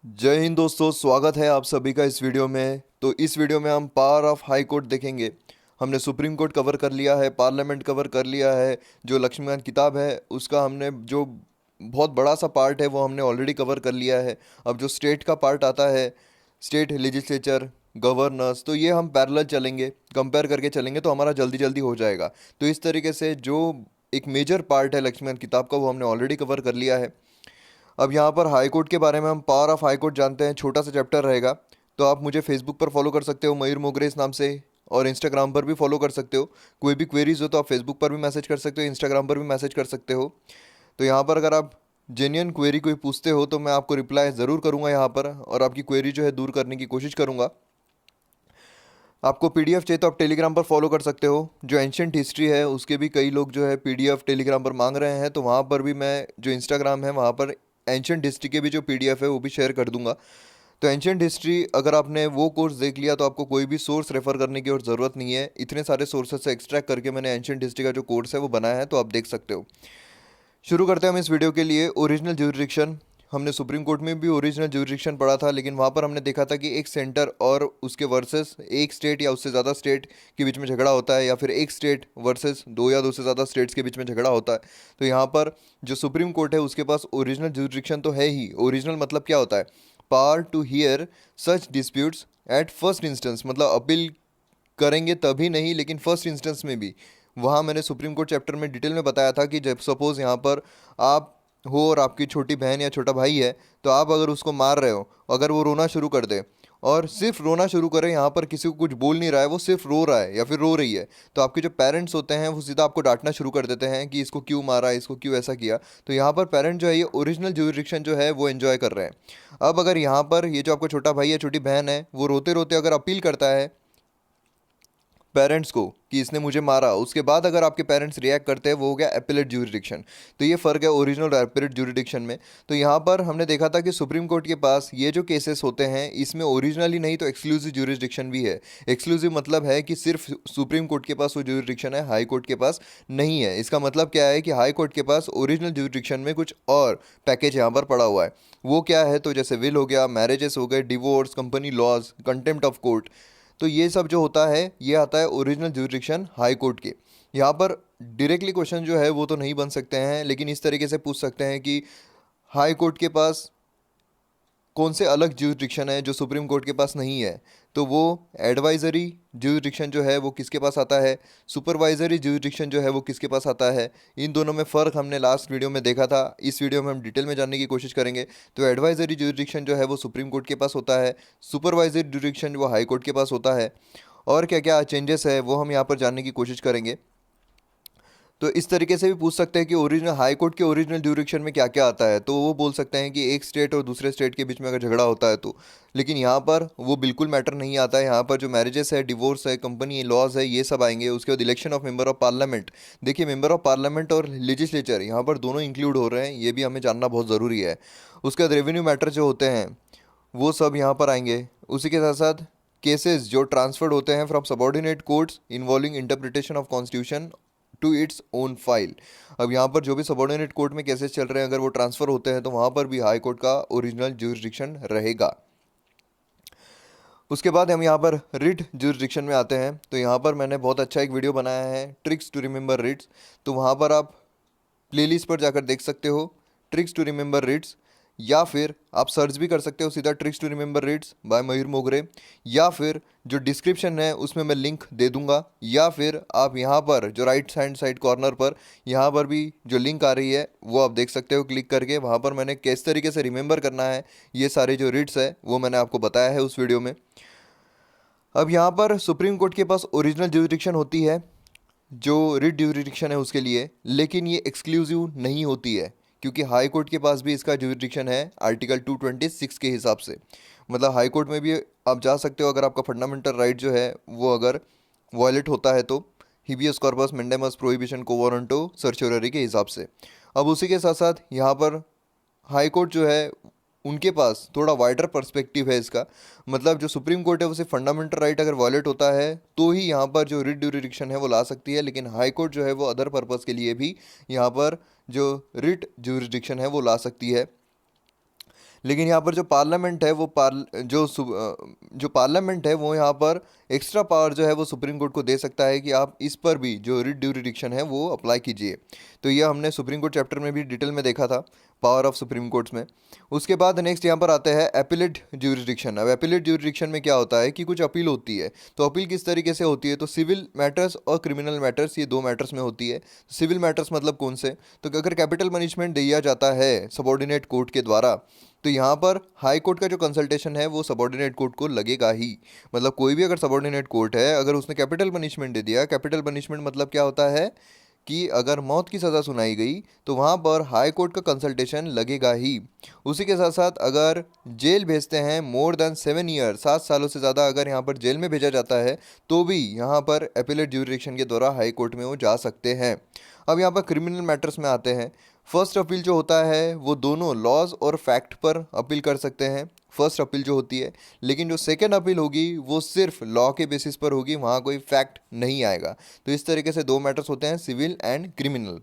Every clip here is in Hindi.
जय हिंद दोस्तों, स्वागत है आप सभी का इस वीडियो में। तो इस वीडियो में हम पावर ऑफ हाई कोर्ट देखेंगे। हमने सुप्रीम कोर्ट कवर कर लिया है, पार्लियामेंट कवर कर लिया है। जो लक्ष्मीकांत किताब है उसका हमने जो बहुत बड़ा सा पार्ट है वो हमने ऑलरेडी कवर कर लिया है। अब जो स्टेट का पार्ट आता है, स्टेट लेजिस्लेचर, गवर्नर्स, तो ये हम पैरेलल चलेंगे, कंपेयर करके चलेंगे तो हमारा जल्दी जल्दी हो जाएगा। तो इस तरीके से जो एक मेजर पार्ट है लक्ष्मीकांत किताब का वो हमने ऑलरेडी कवर कर लिया है। अब यहाँ पर हाई कोर्ट के बारे में हम पावर ऑफ हाई कोर्ट जानते हैं, छोटा सा चैप्टर रहेगा। तो आप मुझे फेसबुक पर फॉलो कर सकते हो मयूर मोगरे इस नाम से, और इंस्टाग्राम पर भी फॉलो कर सकते हो। कोई भी क्वेरीज हो तो आप फेसबुक पर भी मैसेज कर सकते हो, इंस्टाग्राम पर भी मैसेज कर सकते हो। तो यहाँ पर अगर आप जेन्युइन क्वेरी कोई पूछते हो तो मैं आपको रिप्लाई ज़रूर करूँगा यहाँ पर, और आपकी क्वेरी जो है दूर करने की कोशिश करूँगा। आपको पीडीएफ चाहिए तो आप टेलीग्राम पर फॉलो कर सकते हो। जो एंशियंट हिस्ट्री है उसके भी कई लोग जो है पीडीएफ टेलीग्राम पर मांग रहे हैं, तो वहाँ पर भी मैं जो इंस्टाग्राम है वहाँ पर एंशियंट हिस्ट्री के भी जो पीडीएफ है वो भी शेयर कर दूंगा। तो एंशियंट हिस्ट्री अगर आपने वो कोर्स देख लिया तो आपको कोई भी सोर्स रेफर करने की और ज़रूरत नहीं है। इतने सारे सोर्सेज से एक्सट्रैक्ट करके मैंने एंशियंट हिस्ट्री का जो कोर्स है वो बनाया है, तो आप देख सकते हो। शुरू करते हैं हम इस वीडियो के लिए ओरिजिनल ज्यूरिडिक्शन। हमने सुप्रीम कोर्ट में भी ओरिजिनल ज्यूरिडिक्शन पढ़ा था, लेकिन वहाँ पर हमने देखा था कि एक सेंटर और उसके वर्सेस एक स्टेट या उससे ज़्यादा स्टेट के बीच में झगड़ा होता है, या फिर एक स्टेट वर्सेस दो या दो से ज़्यादा स्टेट्स के बीच में झगड़ा होता है। तो यहाँ पर जो सुप्रीम कोर्ट है उसके पास ओरिजिनल ज्यूरिडिक्शन तो है ही। ओरिजिनल मतलब क्या होता है? Power to hear such disputes at first instance, मतलब अपील करेंगे तभी नहीं लेकिन फर्स्ट इंस्टेंस में भी। वहाँ मैंने सुप्रीम कोर्ट चैप्टर में डिटेल में बताया था कि जब सपोज़ यहाँ पर आप हो और आपकी छोटी बहन या छोटा भाई है, तो आप अगर उसको मार रहे हो, अगर वो रोना शुरू कर दे और सिर्फ रोना शुरू करे, यहाँ पर किसी को कुछ बोल नहीं रहा है, वो सिर्फ रो रहा है या फिर रो रही है, तो आपके जो पेरेंट्स होते हैं वो सीधा आपको डांटना शुरू कर देते हैं कि इसको क्यों मारा, इसको क्यों ऐसा किया। तो यहाँ पर पेरेंट जो है ये ओरिजिनल ज्यूरिडिक्शन जो है वो एंजॉय कर रहे हैं। अब अगर यहाँ पर ये जो आपका छोटा भाई या छोटी बहन है वो रोते रोते अगर अपील करता है पेरेंट्स को कि इसने मुझे मारा, उसके बाद अगर आपके पेरेंट्स रिएक्ट करते हैं, वो हो गया एपेलेट ज्यूरिडिक्शन। तो ये फ़र्क है ओरिजिनल और एपेलेट ज्यूरिडिक्शन में। तो यहाँ पर हमने देखा था कि सुप्रीम कोर्ट के पास ये जो केसेस होते हैं इसमें ओरिजिनली नहीं तो एक्सक्लूसिव ज्यूरिडिक्शन भी है। एक्सक्लूसिव मतलब है कि सिर्फ सुप्रीम कोर्ट के पास वो ज्यूरिडिक्शन है, हाई कोर्ट के पास नहीं है। इसका मतलब क्या है कि हाई कोर्ट के पास ओरिजिनल ज्यूरिडिक्शन में कुछ और पैकेज यहाँ पर पड़ा हुआ है। वो क्या है? तो जैसे विल हो गया, मैरिजेस हो गए, divorce, company laws, contempt of court, तो ये सब जो होता है ये आता है ओरिजिनल ज्यूरिडिक्शन हाई कोर्ट के। यहाँ पर डायरेक्टली क्वेश्चन जो है वो तो नहीं बन सकते हैं, लेकिन इस तरीके से पूछ सकते हैं कि हाई कोर्ट के पास कौन से अलग ज्यूरिडिक्शन है जो सुप्रीम कोर्ट के पास नहीं है। तो वो एडवाइजरी ज्यूरिडिक्शन जो है वो किसके पास आता है, सुपरवाइजरी ज्यूरिडिक्शन जो है वो किसके पास आता है। इन दोनों में फ़र्क हमने लास्ट वीडियो में देखा था, इस वीडियो में हम डिटेल में जानने की कोशिश करेंगे। तो एडवाइजरी ज्यूरिडिक्शन जो है वो सुप्रीम कोर्ट के पास होता है, सुपरवाइजरी ज्यूरिडिक्शन वो हाई कोर्ट के पास होता है। और क्या क्या चेंजेस है वो हम यहाँ पर जानने की कोशिश करेंगे। तो इस तरीके से भी पूछ सकते हैं कि ओरिजिनल हाई कोर्ट के ओरिजिनल ज्यूरिडिक्शन में क्या क्या आता है। तो वो बोल सकते हैं कि एक स्टेट और दूसरे स्टेट के बीच में अगर झगड़ा होता है तो, लेकिन यहाँ पर वो बिल्कुल मैटर नहीं आता है। यहाँ पर जो मैरिजेस है, डिवोर्स है, कंपनी लॉज है, ये सब आएंगे। उसके बाद election of member of parliament. देखिए, मेंबर ऑफ पार्लियामेंट और लेजिस्लेचर यहाँ पर दोनों इंक्लूड हो रहे हैं, ये भी हमें जानना बहुत ज़रूरी है। उसके बाद रेवेन्यू मैटर जो होते हैं वो सब यहाँ पर आएंगे। उसी के साथ साथ केसेस जो ट्रांसफर्ड होते हैं from subordinate courts involving interpretation of constitution to its own file. अब यहाँ पर जो भी सबॉर्डिनेट कोर्ट में केसेस चल रहे हैं अगर वो ट्रांसफ़र होते हैं तो वहाँ पर भी हाई कोर्ट का ओरिजिनल ज्यूरिडिक्शन रहेगा। उसके बाद हम यहाँ पर रिट ज्यूरिडिक्शन में आते हैं। तो यहाँ पर मैंने बहुत अच्छा एक वीडियो बनाया है, ट्रिक्स टू रिमेंबर रिट्स। तो वहाँ पर आप प्लेलिस्ट पर जाकर देख सकते हो ट्रिक्स टू रिमेंबर रिट्स, या फिर आप सर्च भी कर सकते हो सीधा tricks to remember writs by Mayur Mogre, या फिर जो डिस्क्रिप्शन है उसमें मैं लिंक दे दूंगा, या फिर आप यहाँ पर जो राइट हैंड साइड कॉर्नर पर यहाँ पर भी जो लिंक आ रही है वो आप देख सकते हो क्लिक करके। वहाँ पर मैंने किस तरीके से रिमेंबर करना है ये सारे जो रिट्स है वो मैंने आपको बताया है उस वीडियो में। अब यहाँ पर सुप्रीम कोर्ट के पास ओरिजिनल ज्यूरिडिक्शन होती है जो रिट ज्यूरिडिक्शन है उसके लिए, लेकिन ये एक्सक्लूसिव नहीं होती है, क्योंकि हाई कोर्ट के पास भी इसका ज्यूरिडिक्शन है आर्टिकल 226 के हिसाब से। मतलब हाई कोर्ट में भी आप जा सकते हो अगर आपका फंडामेंटल राइट जो है वो अगर वायलेट होता है तो, habeas corpus mandamus prohibition quo warranto certiorari के हिसाब से। अब उसी के साथ साथ यहाँ पर हाई कोर्ट जो है उनके पास थोड़ा वाइडर पर्सपेक्टिव है इसका। मतलब जो सुप्रीम कोर्ट है वो सिर्फ फंडामेंटल राइट अगर वायलेट होता है तो ही यहाँ पर जो रिट ज्यूरिडिक्शन है वो ला सकती है, लेकिन हाई कोर्ट जो है वो अदर पर्पस के लिए भी यहाँ पर जो रिट ज्यूरिडिक्शन है वो ला सकती है। लेकिन यहाँ पर जो पार्लियामेंट है वो जो पार्लियामेंट है वो यहाँ पर एक्स्ट्रा पावर जो है वो सुप्रीम कोर्ट को दे सकता है कि आप इस पर भी जो रिट ड्यूरिडिक्शन है वो अप्लाई कीजिए। तो ये हमने सुप्रीम कोर्ट चैप्टर में भी डिटेल में देखा था, पावर ऑफ सुप्रीम कोर्ट्स में। उसके बाद नेक्स्ट यहाँ पर आते हैं एपिलेट ज्यूरिडिक्शन। अब एपिलेट ज्यूरिडिक्शन में क्या होता है कि कुछ अपील होती है, तो अपील किस तरीके से होती है, तो सिविल मैटर्स और क्रिमिनल मैटर्स, ये दो मैटर्स में होती है। सिविल मैटर्स मतलब कौन से, तो अगर कैपिटल पनिशमेंट दिया जाता है सबॉर्डिनेट कोर्ट के द्वारा, तो यहाँ पर हाई कोर्ट का जो कंसल्टेशन है वो सबॉर्डिनेट कोर्ट को लगेगा ही। मतलब कोई भी अगर सबॉर्डिनेट कोर्ट है, अगर उसने कैपिटल पनिशमेंट दे दिया, कैपिटल पनिशमेंट मतलब क्या होता है कि अगर मौत की सज़ा सुनाई गई तो वहाँ पर हाई कोर्ट का कंसल्टेशन लगेगा ही। उसी के साथ साथ अगर जेल भेजते हैं मोर देन 7 ईयर, 7 सालों से ज़्यादा अगर यहाँ पर जेल में भेजा जाता है, तो भी यहाँ पर एपिलेट ज्यूरिडिक्शन के द्वारा हाई कोर्ट में वो जा सकते हैं। अब यहाँ पर क्रिमिनल मैटर्स में आते हैं। फर्स्ट अपील जो होता है वो दोनों लॉज और फैक्ट पर अपील कर सकते हैं, फर्स्ट अपील जो होती है। लेकिन जो सेकंड अपील होगी वो सिर्फ लॉ के बेसिस पर होगी, वहाँ कोई फैक्ट नहीं आएगा। तो इस तरीके से दो मैटर्स होते हैं, सिविल एंड क्रिमिनल।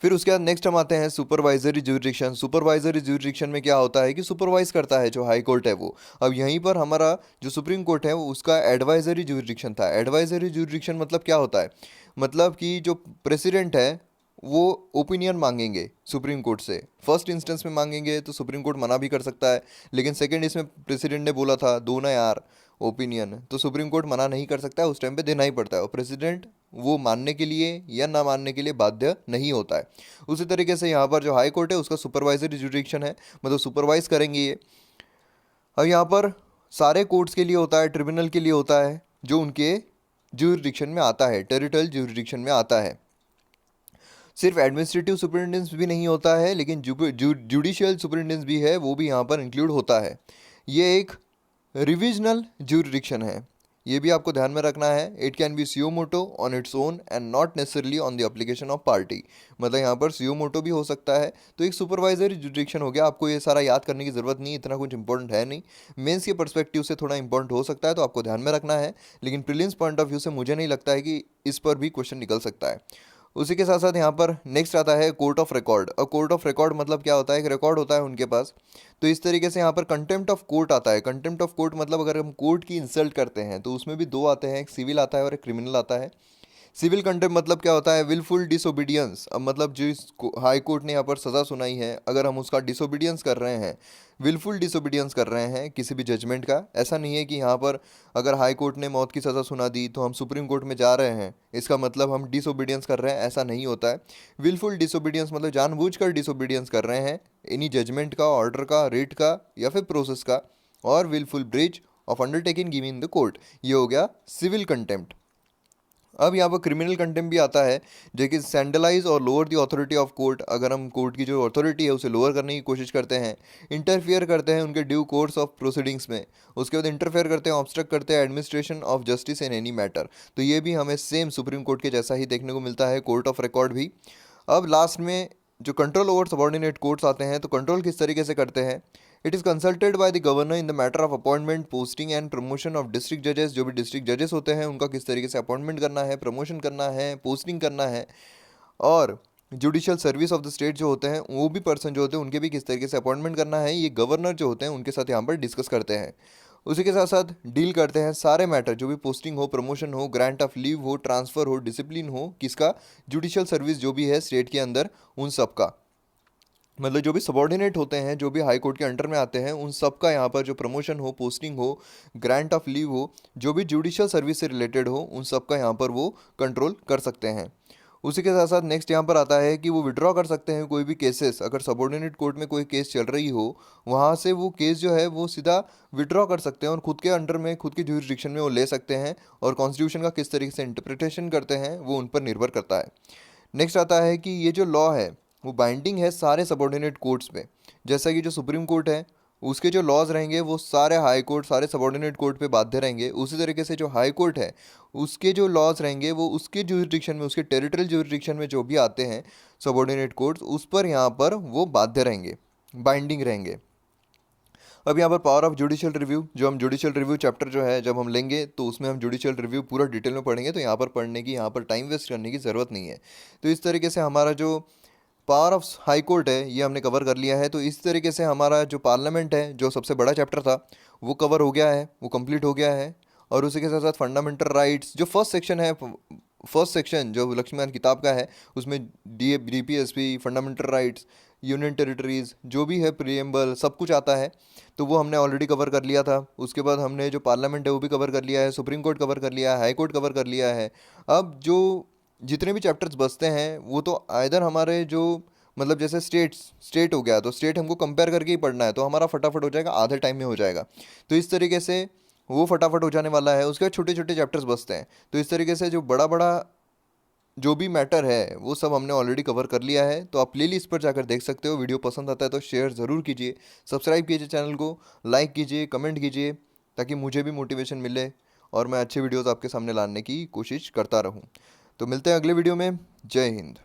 फिर उसके बाद नेक्स्ट हम आते हैं सुपरवाइजरी ज्यूरिडिक्शन। सुपरवाइजरी ज्यूरिडिक्शन में क्या होता है कि सुपरवाइज करता है जो हाई कोर्ट है वो। अब यहीं पर हमारा जो सुप्रीम कोर्ट है वो उसका एडवाइजरी ज्यूरिडिक्शन था। एडवाइजरी ज्यूरिडिक्शन मतलब क्या होता है, मतलब कि जो प्रेसिडेंट है वो ओपिनियन मांगेंगे सुप्रीम कोर्ट से। फर्स्ट इंस्टेंस में मांगेंगे तो सुप्रीम कोर्ट मना भी कर सकता है, लेकिन सेकंड इसमें प्रेसिडेंट ने बोला था दो ना यार ओपिनियन, तो सुप्रीम कोर्ट मना नहीं कर सकता है, उस टाइम पे देना ही पड़ता है। और प्रेसिडेंट वो मानने के लिए या ना मानने के लिए बाध्य नहीं होता है। उसी तरीके से यहाँ पर जो हाई कोर्ट है उसका सुपरवाइजरी जुडिक्शन है, मतलब सुपरवाइज करेंगे ये। अब यहाँ पर सारे कोर्ट्स के लिए होता है, ट्रिब्यूनल के लिए होता है जो उनके ज्यूरिडिक्शन में आता है, टेरिटोरियल ज्यूरिडिक्शन में आता है। सिर्फ एडमिनिस्ट्रेटिव सुपरिटेंडेंस भी नहीं होता है, लेकिन जुडिशियल सुपरिटेंडेंस भी है, वो भी यहाँ पर इंक्लूड होता है। ये एक रिविजनल ज्यूरिडिक्शन है, ये भी आपको ध्यान में रखना है। It can be suo motu on its own and not necessarily on the application of party. मतलब यहाँ पर सुयो मोटो भी हो सकता है। तो एक सुपरवाइजरी जुडिक्शन हो गया, आपको ये सारा याद करने की ज़रूरत नहीं, इतना कुछ इंपॉर्टेंट है नहीं। मेंस के पर्सपेक्टिव से थोड़ा इंपॉर्टेंट हो सकता है, तो आपको ध्यान में रखना है, लेकिन प्रीलिम्स पॉइंट ऑफ व्यू से मुझे नहीं लगता है कि इस पर भी क्वेश्चन निकल सकता है। उसी के साथ साथ यहाँ पर नेक्स्ट आता है कोर्ट ऑफ रिकॉर्ड। और कोर्ट ऑफ रिकॉर्ड मतलब क्या होता है, एक रिकॉर्ड होता है उनके पास। तो इस तरीके से यहाँ पर कंटेम्प्ट ऑफ कोर्ट आता है। कंटेम्प्ट ऑफ कोर्ट मतलब अगर हम कोर्ट की इंसल्ट करते हैं तो उसमें भी दो आते हैं, एक सिविल आता है और एक क्रिमिनल आता है। सिविल कंटेम्प्ट मतलब क्या होता है, विलफुल डिसोबीडियंस। अब मतलब जिस हाई कोर्ट ने यहाँ पर सज़ा सुनाई है, अगर हम उसका डिसोबीडियंस कर रहे हैं, विलफुल डिसोबीडियंस कर रहे हैं किसी भी जजमेंट का। ऐसा नहीं है कि यहाँ पर अगर हाई कोर्ट ने मौत की सज़ा सुना दी तो हम सुप्रीम कोर्ट में जा रहे हैं, इसका मतलब हम डिसोबीडियंस कर रहे हैं, ऐसा नहीं होता है। विलफुल डिसोबीडियंस मतलब जानबूझकर डिसोबीडियंस कर रहे हैं एनी जजमेंट का, ऑर्डर का, रेट का या फिर प्रोसेस का। और wilful breach of undertaking given in the court, ये हो गया सिविल कंटेम्प्ट। अब यहाँ पर क्रिमिनल कंटेम्प्ट भी आता है, जो कि सैंडलाइज और lower the authority of court. अगर हम कोर्ट की जो अथॉरिटी है उसे लोअर करने की कोशिश करते हैं, इंटरफियर करते हैं उनके ड्यू कोर्स ऑफ प्रोसीडिंग्स में, उसके बाद इंटरफेयर करते हैं, ऑब्स्ट्रक्ट करते हैं administration of justice in any matter. तो ये भी हमें सेम सुप्रीम कोर्ट के जैसा ही देखने को मिलता है, कोर्ट ऑफ रिकॉर्ड भी। अब लास्ट में जो कंट्रोल ओवर सबॉर्डिनेट कोर्ट्स आते हैं, तो कंट्रोल किस तरीके से करते हैं, it is consulted by the governor in the matter of appointment, posting and promotion of district जजेस। जो भी डिस्ट्रिक्ट जजेस होते हैं उनका किस तरीके से अपॉइंटमेंट करना है, प्रमोशन करना है, पोस्टिंग करना है। और judicial service of the state जो होते हैं, वो भी पर्सन जो होते हैं उनके भी किस तरीके से अपॉइंटमेंट करना है, ये गवर्नर जो होते हैं उनके साथ यहाँ पर डिस्कस करते हैं। उसी के साथ साथ डील करते हैं सारे मैटर, जो भी पोस्टिंग हो, प्रमोशन हो, ग्रांट ऑफ लीव हो, ट्रांसफ़र हो, डिसिप्लिन हो, किसका, जुडिशियल सर्विस जो भी है स्टेट के अंदर, उन सब का। मतलब जो भी सबॉर्डिनेट होते हैं, जो भी हाई कोर्ट के अंडर में आते हैं, उन सब का यहाँ पर जो प्रमोशन हो, पोस्टिंग हो, ग्रांट ऑफ लीव हो, जो भी जुडिशियल सर्विस से रिलेटेड हो, उन सब का यहाँ पर वो कंट्रोल कर सकते हैं। उसी के साथ साथ नेक्स्ट यहाँ पर आता है कि वो विड्रॉ कर सकते हैं कोई भी केसेस। अगर सबॉर्डिनेट कोर्ट में कोई केस चल रही हो, वहाँ से वो केस जो है वो सीधा विड्रॉ कर सकते हैं और खुद के अंडर में, खुद की ज्यूरिडिक्शन में वो ले सकते हैं। और कॉन्स्टिट्यूशन का किस तरीके से इंटरप्रिटेशन करते हैं वो उन पर निर्भर करता है। नेक्स्ट आता है कि ये जो लॉ है वो बाइंडिंग है सारे सबॉर्डिनेट कोर्ट्स पे। जैसा कि जो सुप्रीम कोर्ट है उसके जो लॉज रहेंगे वो सारे हाई कोर्ट, सारे सबॉर्डिनेट कोर्ट पे बाध्य रहेंगे। उसी तरीके से जो हाई कोर्ट है उसके जो लॉज रहेंगे वो उसके ज्यूरिडिक्शन में, उसके टेरिटोरियल ज्यूरिडिक्शन में जो भी आते हैं सबॉर्डिनेट कोर्ट्स, उस पर यहाँ पर वो बाध्य रहेंगे, बाइंडिंग रहेंगे। अब यहाँ पर पावर ऑफ जुडिशियल रिव्यू, जो हम जुडिशियल रिव्यू चैप्टर जो है जब हम लेंगे तो उसमें हम जुडिशियल रिव्यू पूरा डिटेल में पढ़ेंगे, तो यहाँ पर पढ़ने की, यहाँ पर टाइम वेस्ट करने की ज़रूरत नहीं है। तो इस तरीके से हमारा जो पावर ऑफ हाई कोर्ट है ये हमने कवर कर लिया है। तो इस तरीके से हमारा जो पार्लियामेंट है, जो सबसे बड़ा चैप्टर था, वो कवर हो गया है, वो कंप्लीट हो गया है। और उसी के साथ साथ फंडामेंटल राइट्स जो फर्स्ट सेक्शन है, फर्स्ट सेक्शन जो लक्ष्मीकांत किताब का है, उसमें DPSP, fundamental rights, union territories, जो भी है प्रीएम्बल, सब कुछ आता है। तो वो हमने ऑलरेडी कवर कर लिया था। उसके बाद हमने जो पार्लियामेंट है वो भी कवर कर लिया है, सुप्रीम कोर्ट कवर कर लिया है, हाई कोर्ट कवर कर लिया है। अब जो जितने भी चैप्टर्स बचते हैं वो तो आइदर हमारे जो मतलब जैसे स्टेट हो गया, तो स्टेट हमको कंपेयर करके ही पढ़ना है, तो हमारा फटाफट हो जाएगा, आधे टाइम में हो जाएगा। तो इस तरीके से वो फटाफट हो जाने वाला है। उसके बाद छोटे छोटे चैप्टर्स बचते हैं। तो इस तरीके से जो बड़ा बड़ा जो भी मैटर है वो सब हमने ऑलरेडी कवर कर लिया है। तो आप प्लेलिस्ट पर जाकर देख सकते हो। वीडियो पसंद आता है तो शेयर ज़रूर कीजिए, सब्सक्राइब कीजिए चैनल को, लाइक कीजिए, कमेंट कीजिए, ताकि मुझे भी मोटिवेशन मिले और मैं अच्छे वीडियोस आपके सामने लाने की कोशिश करता रहूं। तो मिलते हैं अगले वीडियो में। जय हिंद।